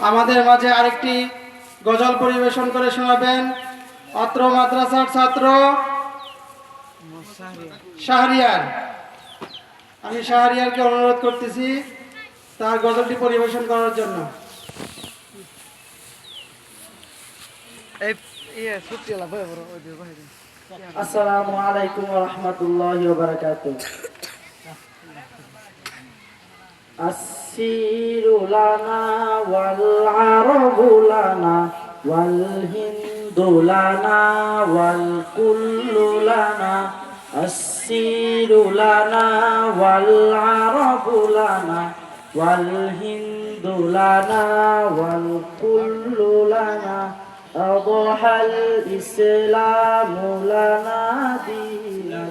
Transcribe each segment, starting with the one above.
আমাদের মাঝে আরেকটি গজল পরিবেশন করে শোনাবেন অত্র মাদ্রাসার ছাত্র শাহরিয়ার। আমি শাহরিয়ারকে অনুরোধ করতেছি তার গজলটি পরিবেশন করার জন্য। আসসালামু আলাইকুম ওয়া রাহমাতুল্লাহি ওয়া বারাকাতুহু। আসসিরু লানা ওয়াল আরবু লানা ওয়াল হিন্দু লানা ওয়াল কুল্লু লানা। আসসিরু লানা ওয়াল আরবু লানা ওয়াল হিন্দু লানা ওয়াল কুল্লু লানা। أضحى الإسلام لنا دينا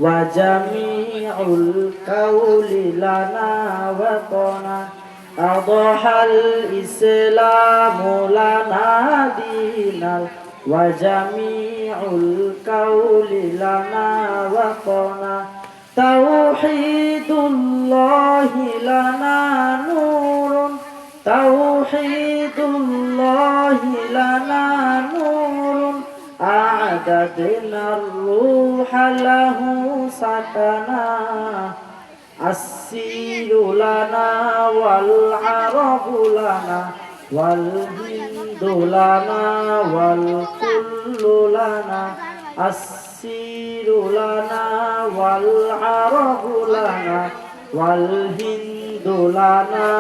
وجميع الكون لنا وطنا. أضحى الإسلام لنا دينا وجميع الكون لنا وطنا. توحيد الله لنا نور توحيد الله لنا نور أعددنا الروح له سكنا. السير لنا والعرب لنا والهند لنا والكل لنا. السير لنا والعرب لنا والهند لنا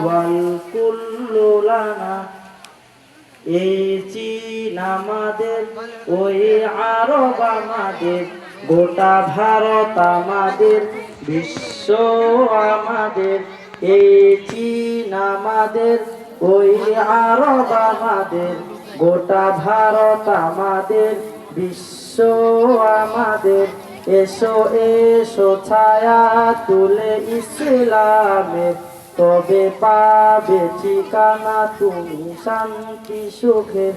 والكل لنا. এই চীন আমাদের ওই আরব আমাদের গোটা ভারত আমাদের বিশ্ব আমাদের. এই চীন আমাদের ওই আরব আমাদের গোটা ভারত আমাদের বিশ্ব আমাদের. এসো এসো ছায়া তুলে ইসলামের তবে পাবে ঠিকানা তুমি শান্তি সুখের.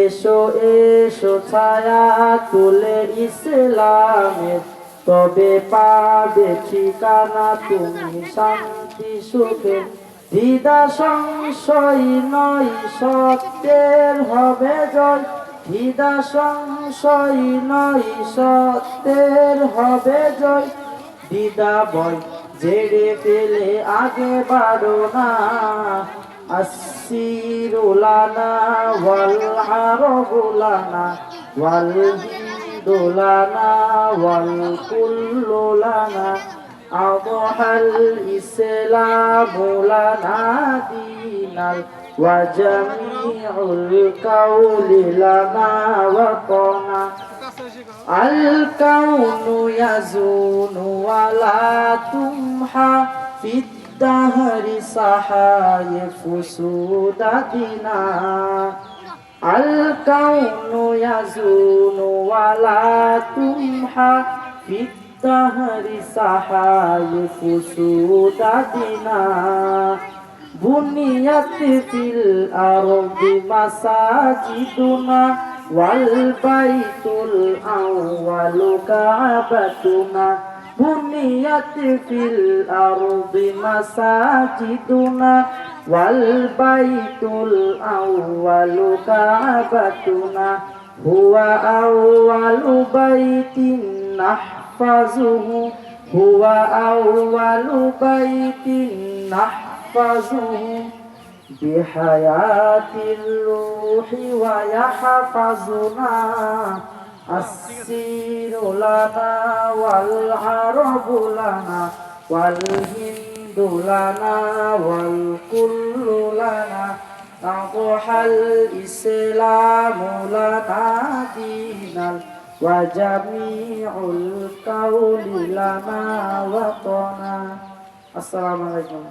এসো এসো ছায়া তুলে ইসলামের তবে পাবে ঠিকানা তুমি শান্তি সুখের. দ্বিধা সংশয় নয় সত্যের হবে জয়. দ্বিধা সংশয় নয় সত্যের হবে জয়. দ্বিধা ভয় জেড়ে ফেলে আগে বাড়ো না. আসসিরু লানা ওয়াল আরবু লানা ওয়াল হিন্দু লানা ওয়াল কুল্লু লানা. আদহাল ইসলামু লানা দীনাল ওয়া জামিউল কাউলি লানা ওয়াতনা. আল কাউনু ইয়াজুনু ওয়ালা তুমহা ফিদ দাহরি সাহায়ফু সুদাতিনা. আল কাউনু ইয়াজুনু ওয়ালা তুমহা ফিদ দাহরি সাহায়ফু সুদাতিনা. বুনিয়াত ফিল আরদি মাসাজিদুনা ওয়াল বাইতুল আউয়ালু কাবাতুনা. বুনিয়াত ফিল আরদি মাসাজিদুনা ওয়াল বাইতুল আউয়ালু কাবাতুনা. হুয়া আউয়ালু বাইতিন নাহফাজুহু হুয়া আউয়ালু বাইতিন নাহফাজুহু বিহায়াতির রূহি ওয়া ইয়াহফাজুনা. আসসিরু লানা ওয়াল আরবু লানা ওয়াল হিন্দু লানা ওয়াল কুল্লু লানা. আদহাল ইসলামু লানা দীনাল ওয়া জামিউল কাউলি লানা ওয়াতনা. আসসালামু আলাইকুম.